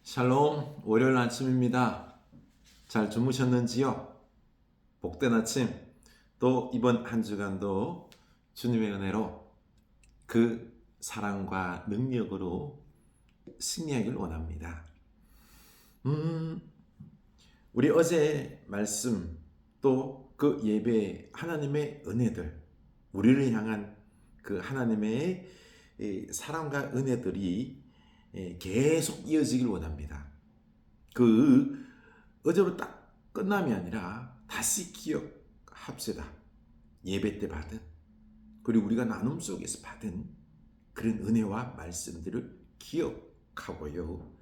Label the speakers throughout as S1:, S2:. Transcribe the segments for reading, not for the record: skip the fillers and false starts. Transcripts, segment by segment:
S1: 샬롬, 월요일 아침입니다. 잘 주무셨는지요? 복된 아침, 또 이번 한 주간도 주님의 은혜로 그 사랑과 능력으로 승리하길 원합니다. 우리 어제 말씀 또 그 예배 하나님의 은혜들, 우리를 향한 그 하나님의 사랑과 은혜들이 계속 이어지길 원합니다. 그 어제로 딱 끝남이 아니라 다시 기억합시다. 예배 때 받은, 그리고 우리가 나눔 속에서 받은 그런 은혜와 말씀들을 기억하고요,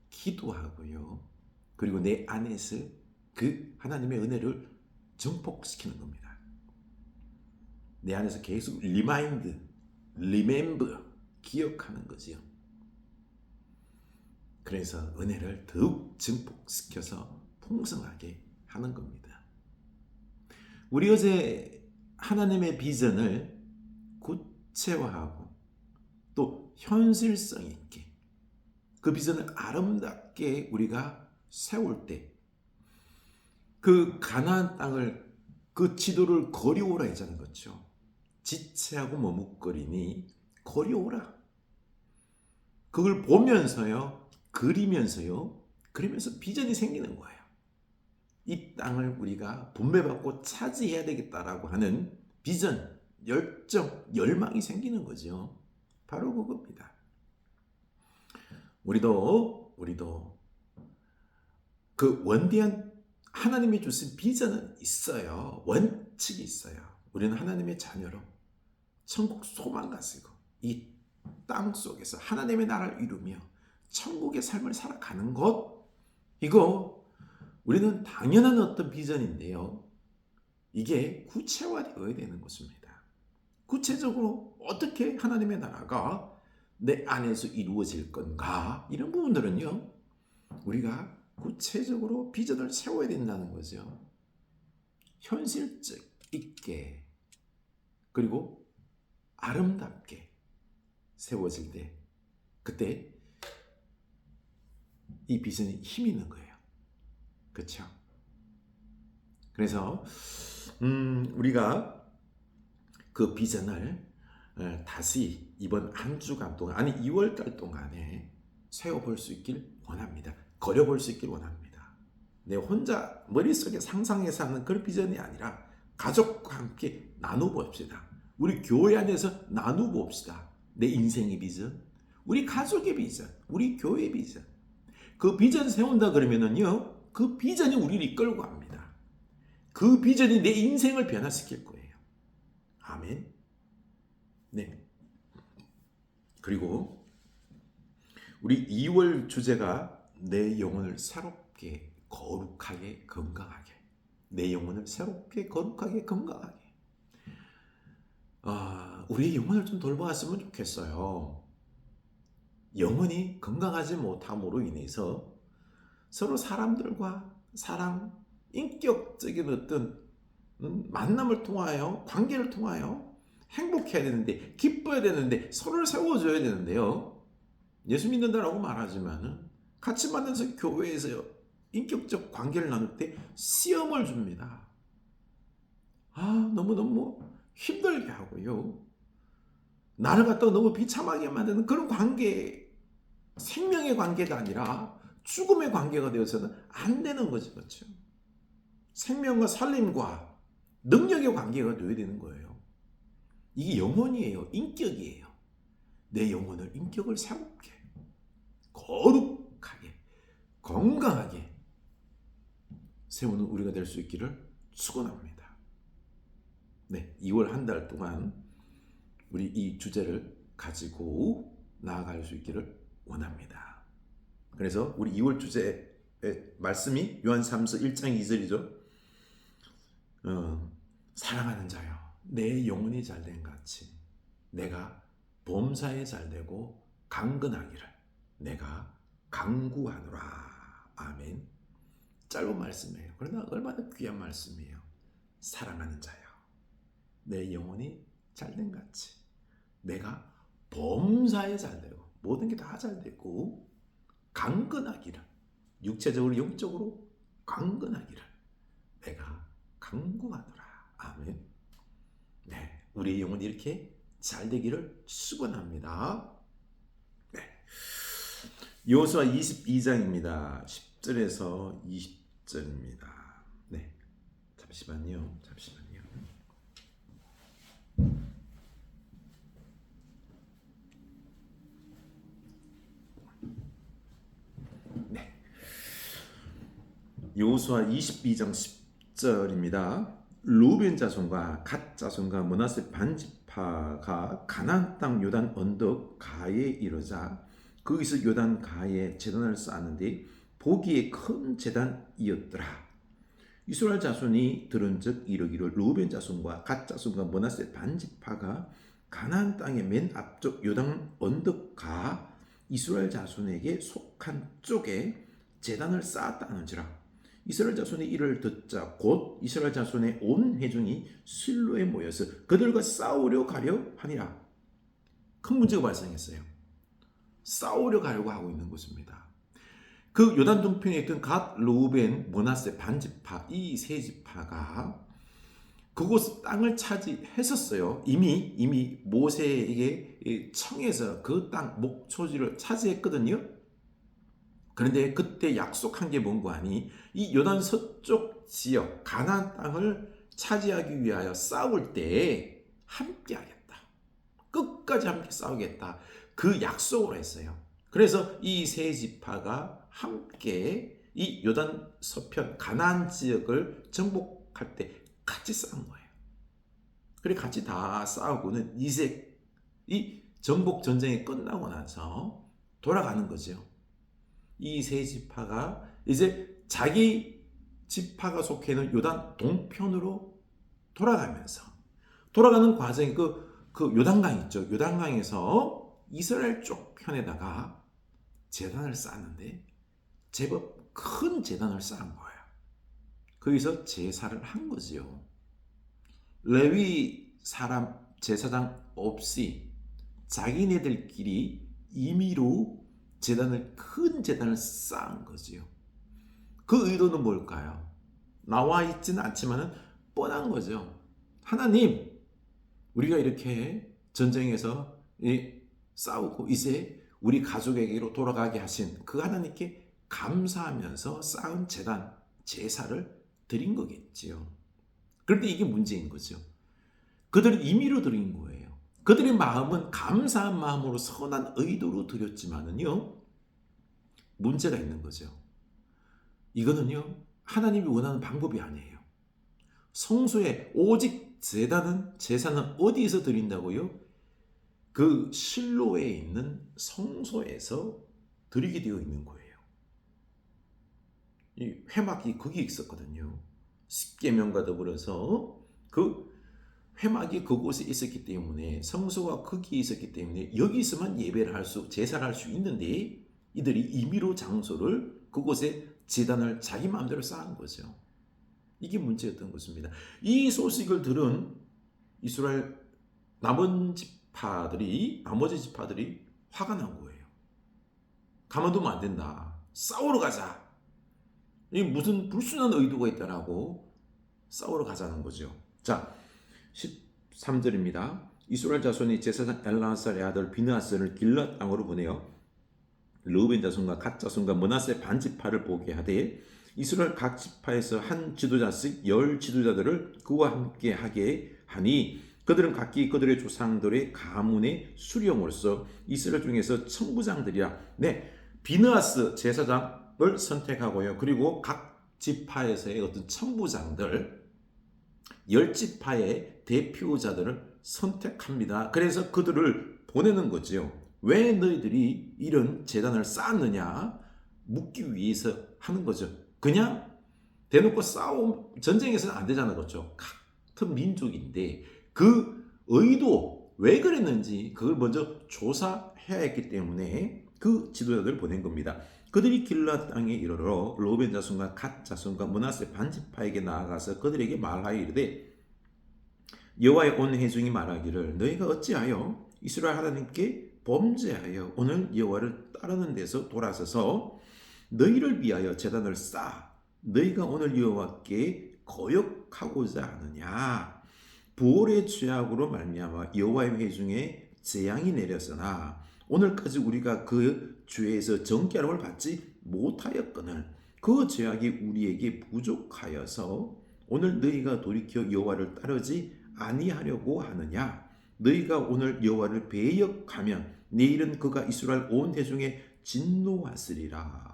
S1: 기도하고요, 그리고 내 안에서 그 하나님의 은혜를 증폭시키는 겁니다. 내 안에서 계속 리마인드, 리멤버, 기억하는 거지요. 그래서 은혜를 더욱 증폭시켜서 풍성하게 하는 겁니다. 우리 어제 하나님의 비전을 구체화하고 또 현실성 있게 그 비전을 아름답게 우리가 세울 때 그 가나안 땅을 그 지도를 거리오라 했잖아요. 그렇죠? 지체하고 머뭇거리니 거리오라. 그걸 보면서요, 그리면서요, 그러면서 비전이 생기는 거예요. 이 땅을 우리가 분배받고 차지해야 되겠다라고 하는 비전, 열정, 열망이 생기는 거죠. 바로 그겁니다. 우리도 그 원대한 하나님이 주신 비전은 있어요. 원칙이 있어요. 우리는 하나님의 자녀로 천국 소망 가지고 이 땅 속에서 하나님의 나라를 이루며 천국의 삶을 살아가는 것, 이거 우리는 당연한 어떤 비전인데요. 이게 구체화되어야 되는 것입니다. 구체적으로 어떻게 하나님의 나라가 내 안에서 이루어질 건가, 이런 부분들은요, 우리가 구체적으로 비전을 세워야 된다는 거죠. 현실적 있게, 그리고 아름답게 세워질 때, 그때 이 비전이 힘이 있는 거예요. 그렇죠? 그래서 우리가 그 비전을 다시 이번 한 주간 동안, 아니 2월달 동안에 세워볼 수 있길 원합니다. 그려볼 수 있길 원합니다. 내 혼자 머릿속에 상상해서 하는 그런 비전이 아니라 가족과 함께 나눠봅시다. 우리 교회 안에서 나눠봅시다. 내 인생의 비전, 우리 가족의 비전, 우리 교회의 비전. 그 비전 세운다 그러면은요, 그 비전이 우리를 이끌고 갑니다. 그 비전이 내 인생을 변화시킬 거예요. 아멘. 네. 그리고 우리 2월 주제가 내 영혼을 새롭게 거룩하게 건강하게, 내 영혼을 새롭게 거룩하게 건강하게. 우리의 영혼을 좀 돌보았으면 좋겠어요. 영혼이 건강하지 못함으로 인해서 서로 사람들과 사랑, 인격적인 어떤 만남을 통하여, 관계를 통하여 행복해야 되는데, 기뻐야 되는데, 서로를 세워줘야 되는데요, 예수 믿는다라고 말하지만 같이 만나서 교회에서 인격적 관계를 나눌 때 시험을 줍니다. 너무너무 힘들게 하고요, 나를 갖다가 너무 비참하게 만드는 그런 관계, 생명의 관계가 아니라 죽음의 관계가 되어서는 안 되는 거죠. 그렇죠? 생명과 살림과 능력의 관계가 되어야 되는 거예요. 이게 영혼이에요. 인격이에요. 내 영혼을, 인격을 새롭게, 거룩하게, 건강하게 세우는 우리가 될 수 있기를 축원합니다. 네, 2월 한 달 동안 우리 이 주제를 가지고 나아갈 수 있기를 원합니다. 그래서 우리 2월 주제의 말씀이 요한삼서 1장 2절이죠. 사랑하는 자여, 내 영혼이 잘된 같이 내가 범사에 잘되고 강건하기를 내가 강구하노라. 아멘. 짧은 말씀이에요. 그러나 얼마나 귀한 말씀이에요. 사랑하는 자여, 내 영혼이 잘된 같이 내가 범사에 잘되고, 모든 게 다 잘되고 강건하기를, 육체적으로 영적으로 강건하기를 내가 간구하노라. 아멘. 네, 우리의 영혼이 이렇게 잘 되기를 축원합니다. 네, 여호수아 22장입니다. 10절에서 20절입니다. 네, 잠시만요. 네, 여호수아 22장 10절입니다. 루벤 자손과 갓 자손과 므낫세 반지파가 가나안 땅 요단 언덕 가에 이르자 거기서 요단 가에 제단을 쌓았는데 보기에 큰 제단이었더라. 이스라엘 자손이 들은즉 이르기를 루벤 자손과 갓 자손과 므낫세 반지파가 가나안 땅의 맨 앞쪽 요단 언덕 가 이스라엘 자손에게 속한 쪽에 제단을 쌓았다는지라. 이스라엘 자손이 이를 듣자 곧 이스라엘 자손의 온 회중이 실로에 모여서 그들과 싸우려 가려 하니라. 큰 문제가 발생했어요. 싸우려 가려고 하고 있는 것입니다. 그 요단 동편에 있던 갓, 르우벤, 므낫세 반지파 이 세 지파가 그곳 땅을 차지했었어요. 이미 모세에게 청해서 그 땅 목초지를 차지했거든요. 그런데 그때 약속한 게 뭔고 하니 이 요단 서쪽 지역 가나안 땅을 차지하기 위하여 싸울 때 함께 하겠다. 끝까지 함께 싸우겠다. 그 약속을 했어요. 그래서 이 세 지파가 함께 이 요단 서편 가나안 지역을 정복할 때 같이 싸운 거예요. 그래 같이 다 싸우고는 이제 이 정복 전쟁이 끝나고 나서 돌아가는 거죠. 이 세 지파가 이제 자기 지파가 속해 있는 요단 동편으로 돌아가는 과정이 그 요단강 있죠. 요단강에서 이스라엘 쪽 편에다가 제단을 쌓았는데 제법 큰 제단을 쌓은 거예요. 거기서 제사를 한 거지요. 레위 사람 제사장 없이 자기네들끼리 임의로 큰 제단을 쌓은 거지요. 그 의도는 뭘까요? 나와 있지는 않지만 뻔한 거죠. 하나님, 우리가 이렇게 전쟁에서 싸우고 이제 우리 가족에게로 돌아가게 하신 그 하나님께 감사하면서 쌓은 제단, 제사를 드린 거겠지요. 그런데 이게 문제인 거죠. 그들은 임의로 드린 거예요. 그들의 마음은 감사한 마음으로 선한 의도로 드렸지만은요, 문제가 있는 거죠. 이거는요, 하나님이 원하는 방법이 아니에요. 성소에 오직 제사는 어디에서 드린다고요? 그 실로에 있는 성소에서 드리게 되어 있는 거예요. 이 회막이 거기 있었거든요. 십계명과 더불어서 그 회막이 그곳에 있었기 때문에 성소가 거기에 있었기 때문에 여기서만 예배를 제사를 할 수 있는데 이들이 임의로 장소를 그곳에 제단을 자기 마음대로 쌓은 거죠. 이게 문제였던 것입니다. 이 소식을 들은 이스라엘 나머지 지파들이 화가 난 거예요. 가만두면 안 된다. 싸우러 가자. 이 무슨 불순한 의도가 있다라고 싸우러 가자는 거죠. 자, 13절입니다. 이스라엘 자손이 제사장 엘라살의 아들 비느하스를 길앗 땅으로 보내어 르우벤 자손과 갓 자손과 므낫세 반지파를 보게 하되 이스라엘 각 지파에서 한 지도자씩 10 지도자들을 그와 함께 하게 하니 그들은 각기 그들의 조상들의 가문의 수령으로서 이스라엘 중에서 천부장들이라. 네, 비느하스 제사장을 선택하고요. 그리고 각 지파에서의 어떤 천부장들 10지파의 대표자들을 선택합니다. 그래서 그들을 보내는 거지요. 왜 너희들이 이런 제단을 쌓았느냐 묻기 위해서 하는 거죠. 그냥 대놓고 전쟁에서는 안 되잖아요. 그렇죠? 같은 민족인데 그 의도 왜 그랬는지 그걸 먼저 조사해야 했기 때문에 그 지도자들을 보낸 겁니다. 그들이 길앗 땅에 이르러 르우벤 자손과 갓 자손과 므낫세 반지파에게 나아가서 그들에게 말하여 이르되 여호와의 온 회중이 말하기를 너희가 어찌하여 이스라엘 하나님께 범죄하여 오늘 여호와를 따르는 데서 돌아서서 너희를 위하여 제단을 쌓아 너희가 오늘 여호와께 거역하고자 하느냐. 부올의 죄악으로 말미암아 여호와의 회중에 재앙이 내렸으나 오늘까지 우리가 그 죄에서 정결함을 받지 못하였거늘 그 죄악이 우리에게 부족하여서 오늘 너희가 돌이켜 여호와를 따르지 아니하려고 하느냐. 너희가 오늘 여호와를 배역하면 내일은 그가 이스라엘 온 대중에 진노하시리라.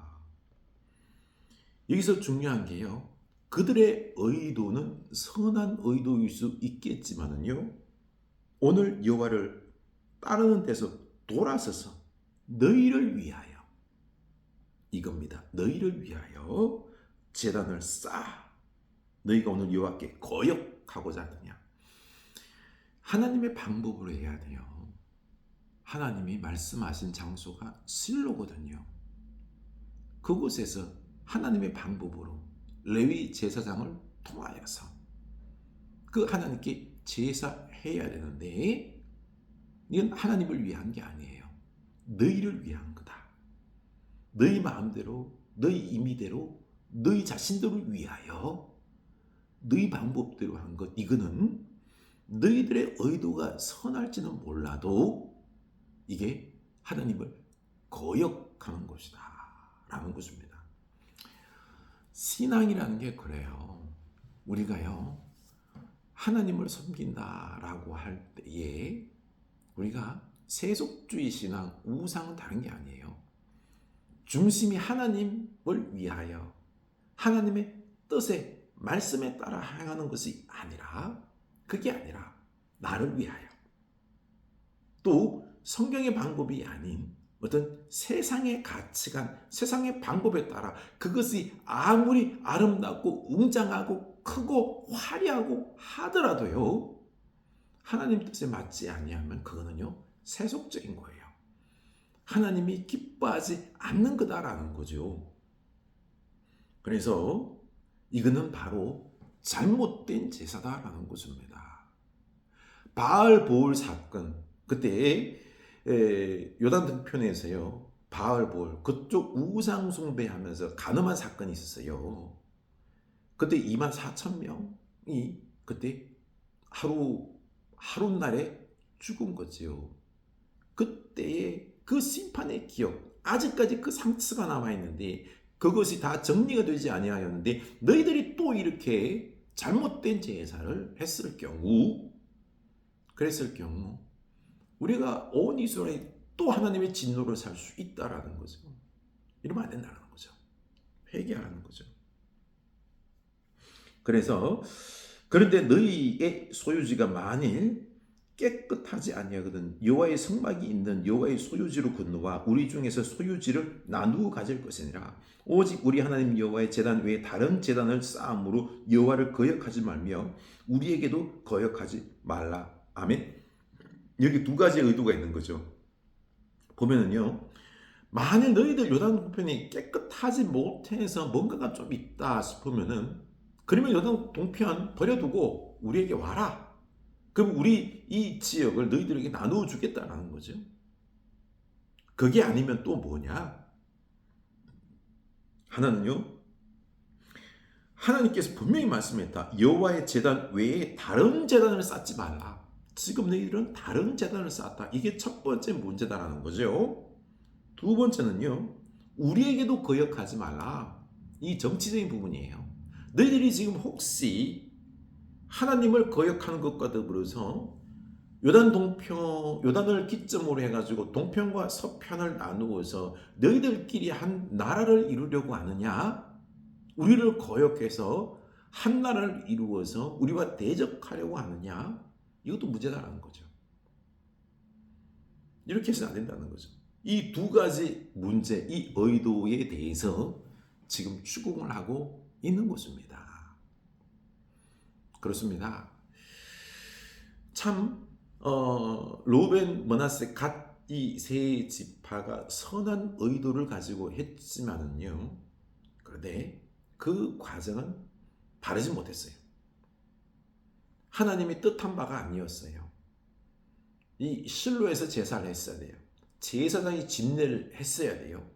S1: 여기서 중요한 게요, 그들의 의도는 선한 의도일 수 있겠지만은요, 오늘 여호와를 따르는 데서 돌아서서 너희를 위하여, 이겁니다. 너희를 위하여 제단을 쌓아 너희가 오늘 여호와께 거역하고자 하느냐. 하나님의 방법으로 해야 돼요. 하나님이 말씀하신 장소가 실로거든요. 그곳에서 하나님의 방법으로 레위 제사장을 통하여서 그 하나님께 제사해야 되는데, 이건 하나님을 위한 게 아니에요. 너희를 위한 거다. 너희 마음대로, 너희 임의대로, 너희 자신들을 위하여 너희 방법대로 한 것, 이거는 너희들의 의도가 선할지는 몰라도 이게 하나님을 거역하는 것이다 라는 것입니다. 신앙이라는 게 그래요. 우리가요, 하나님을 섬긴다라고 할 때에 우리가 세속주의 신앙, 우상은 다른 게 아니에요. 중심이 하나님을 위하여 하나님의 뜻에, 말씀에 따라 행하는 것이 아니라, 그게 아니라 나를 위하여, 또 성경의 방법이 아닌 어떤 세상의 가치관, 세상의 방법에 따라 그것이 아무리 아름답고 웅장하고 크고 화려하고 하더라도요, 하나님 뜻에 맞지 아니하면 그거는요 세속적인 거예요. 하나님이 기뻐하지 않는 거다라는 거죠. 그래서 이거는 바로 잘못된 제사다라는 것입니다. 바알 보올 사건, 그때 요단 등편에서요, 바알 보올 그쪽 우상 숭배하면서 간음한 사건이 있었어요. 그때 24,000명이 그때 하룻날에 죽은 거죠. 그때의 그 심판의 기억, 아직까지 그 상처가 남아있는데 그것이 다 정리가 되지 아니하였는데, 너희들이 또 이렇게 잘못된 제사를 그랬을 경우 우리가 온 이스라엘이 또 하나님의 진노를 살 수 있다라는 거죠. 이러면 안 된다는 거죠. 회개하라는 거죠. 그래서 그런데 너희의 소유지가 만일 깨끗하지 아니하거든 여호와의 성막이 있는 여호와의 소유지로 건너와 우리 중에서 소유지를 나누어 가질 것이니라. 오직 우리 하나님 여호와의 제단 외에 다른 제단을 쌓음으로 여호와를 거역하지 말며 우리에게도 거역하지 말라. 아멘. 여기 두 가지의 의도가 있는 거죠. 보면은요, 만일 너희들 요단 동편이 깨끗하지 못해서 뭔가가 좀 있다 싶으면은, 그러면 요단 동편 버려두고 우리에게 와라. 그럼 우리 이 지역을 너희들에게 나누어 주겠다라는 거죠. 그게 아니면 또 뭐냐? 하나는요, 하나님께서 분명히 말씀했다. 여호와의 제단 외에 다른 제단을 쌓지 말라. 지금 너희들은 다른 제단을 쌓았다. 이게 첫 번째 문제다라는 거죠. 두 번째는요, 우리에게도 거역하지 말라. 이 정치적인 부분이에요. 너희들이 지금 혹시 하나님을 거역하는 것과 더불어서 요단을 기점으로 해가지고 동편과 서편을 나누어서 너희들끼리 한 나라를 이루려고 하느냐? 우리를 거역해서 한 나라를 이루어서 우리와 대적하려고 하느냐? 이것도 문제다라는 거죠. 이렇게 해서는 안 된다는 거죠. 이 두 가지 문제, 이 의도에 대해서 지금 추궁을 하고 있는 것입니다. 그렇습니다. 참 로벤, 므낫세, 갓 이 세 지파가 선한 의도를 가지고 했지만은요, 그런데 그 과정은 바르지 못했어요. 하나님이 뜻한 바가 아니었어요. 이 실로에서 제사를 했어야 돼요. 제사장이 집례를 했어야 돼요.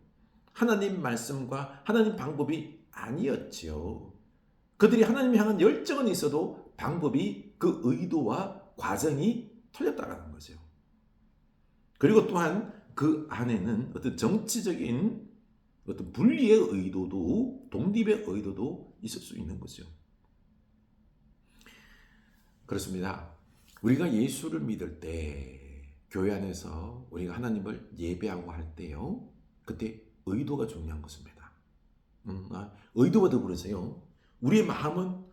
S1: 하나님 말씀과 하나님 방법이 아니었지요. 그들이 하나님을 향한 열정은 있어도 방법이 그 의도와 과정이 틀렸다라는 거죠. 그리고 또한 그 안에는 어떤 정치적인 어떤 분리의 의도도, 독립의 의도도 있을 수 있는 거죠. 그렇습니다. 우리가 예수를 믿을 때 교회 안에서 우리가 하나님을 예배하고 할 때요, 그때 의도가 중요한 것입니다. 의도와 더불어서요, 우리의 마음은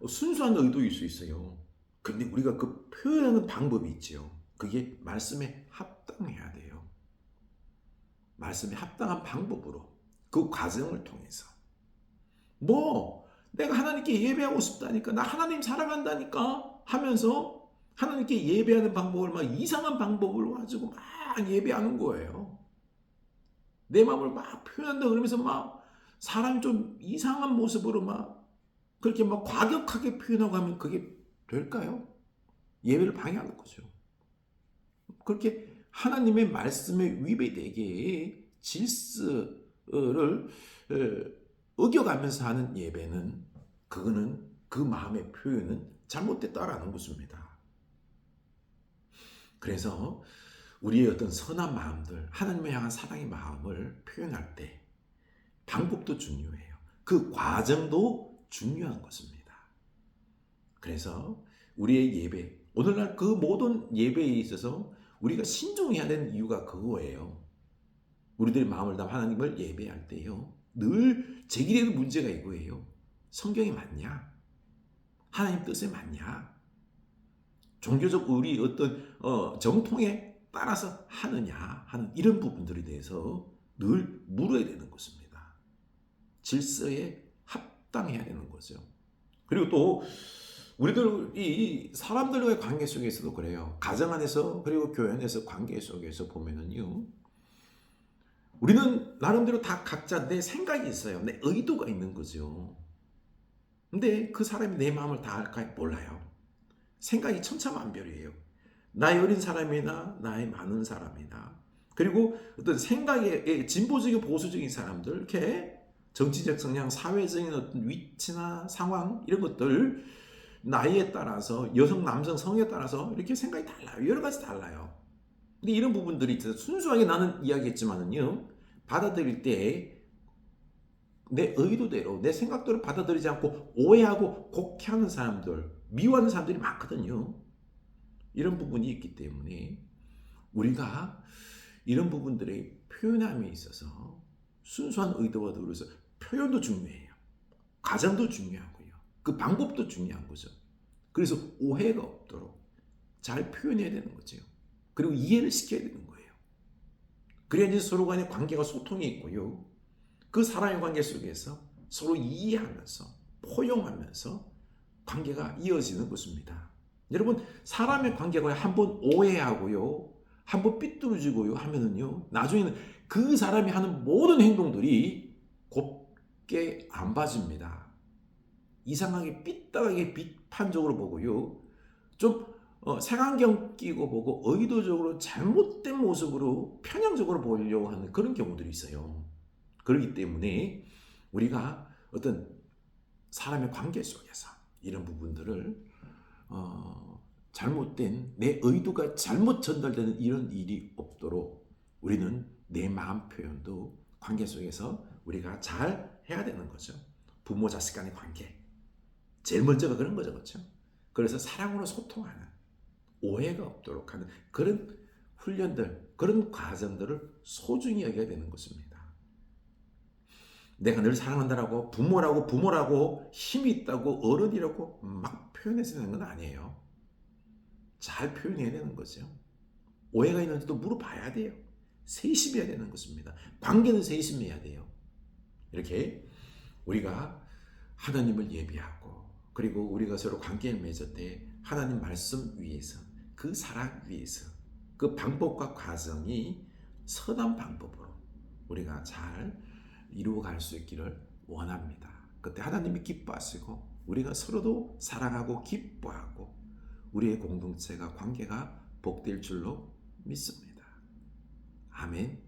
S1: 순수한 의도일 수 있어요. 근데 우리가 그 표현하는 방법이 있죠. 그게 말씀에 합당해야 돼요. 말씀에 합당한 방법으로, 그 과정을 통해서. 내가 하나님께 예배하고 싶다니까, 나 하나님 사랑한다니까 하면서 하나님께 예배하는 방법을 막 이상한 방법을 가지고 막 예배하는 거예요. 내 마음을 막 표현한다 그러면서 막 사람이 좀 이상한 모습으로 막 그렇게 막 과격하게 표현하고 하면 그게 될까요? 예배를 방해하는 거죠. 그렇게 하나님의 말씀에 위배되게 질서를 어겨가면서 하는 예배는, 그거는 그 마음의 표현은 잘못됐다라는 것입니다. 그래서 우리의 어떤 선한 마음들, 하나님을 향한 사랑의 마음을 표현할 때 방법도 중요해요. 그 과정도 중요한 것입니다. 그래서 우리의 예배, 오늘날 그 모든 예배에 있어서 우리가 신중해야 되는 이유가 그거예요. 우리들의 마음을 담아 하나님을 예배할 때요, 늘 제기되는 문제가 이거예요. 성경이 맞냐? 하나님 뜻에 맞냐? 종교적 우리 어떤 정통에 따라서 하느냐 하는 이런 부분들에 대해서 늘 물어야 되는 것입니다. 질서에 합당해야 되는 거죠. 그리고 또 우리들 이 사람들과의 관계 속에서도 그래요. 가정 안에서 그리고 교회 안에서 관계 속에서 보면은요, 우리는 나름대로 다 각자 내 생각이 있어요. 내 의도가 있는 거죠. 근데 그 사람이 내 마음을 다 알까 몰라요. 생각이 천차만별이에요. 나이 어린 사람이나 나이 많은 사람이나, 그리고 어떤 생각에 진보적인 보수적인 사람들, 이렇게 정치적 성향, 사회적인 어떤 위치나 상황 이런 것들, 나이에 따라서 여성, 남성, 성에 따라서 이렇게 생각이 달라요. 여러 가지 달라요. 근데 이런 부분들이 있어서 순수하게 나는 이야기했지만은요, 받아들일 때 내 의도대로 내 생각대로 받아들이지 않고 오해하고 곡해하는 사람들, 미워하는 사람들이 많거든요. 이런 부분이 있기 때문에 우리가 이런 부분들의 표현함에 있어서 순수한 의도와 더불어서 표현도 중요해요. 과정도 중요하고요. 그 방법도 중요한 거죠. 그래서 오해가 없도록 잘 표현해야 되는 거죠. 그리고 이해를 시켜야 되는 거예요. 그래야 이제 서로 간의 관계가 소통이 있고요. 그 사랑의 관계 속에서 서로 이해하면서 포용하면서 관계가 이어지는 것입니다. 여러분, 사람의 관계가 한번 오해하고요, 한번 삐뚤어지고요 하면은요, 나중에는 그 사람이 하는 모든 행동들이 곱게 안 봐집니다. 이상하게 삐딱하게 비판적으로 보고요, 좀 색안경 끼고 보고 의도적으로 잘못된 모습으로 편향적으로 보려고 하는 그런 경우들이 있어요. 그렇기 때문에 우리가 어떤 사람의 관계 속에서 이런 부분들을 잘못된 내 의도가 잘못 전달되는 이런 일이 없도록 우리는 내 마음 표현도 관계 속에서 우리가 잘 해야 되는 거죠. 부모 자식 간의 관계 제일 먼저가 그런 거죠, 그렇죠? 그래서 사랑으로 소통하는, 오해가 없도록 하는 그런 훈련들, 그런 과정들을 소중히 여겨야 되는 것입니다. 내가 늘 사랑한다라고 부모라고 힘이 있다고 어른이라고 막 표현해서 되는 건 아니에요. 잘 표현해야 되는 거죠. 오해가 있는지도 물어봐야 돼요. 세심해야 되는 것입니다. 관계는 세심해야 돼요. 이렇게 우리가 하나님을 예비하고, 그리고 우리가 서로 관계를 맺을 때 하나님 말씀 위에서, 그 사랑 위에서 그 방법과 과정이 선한 방법으로 우리가 잘 이루어갈 수 있기를 원합니다. 그때 하나님이 기뻐하시고 우리가 서로도 사랑하고 기뻐하고 우리의 공동체가, 관계가 복될 줄로 믿습니다. 아멘.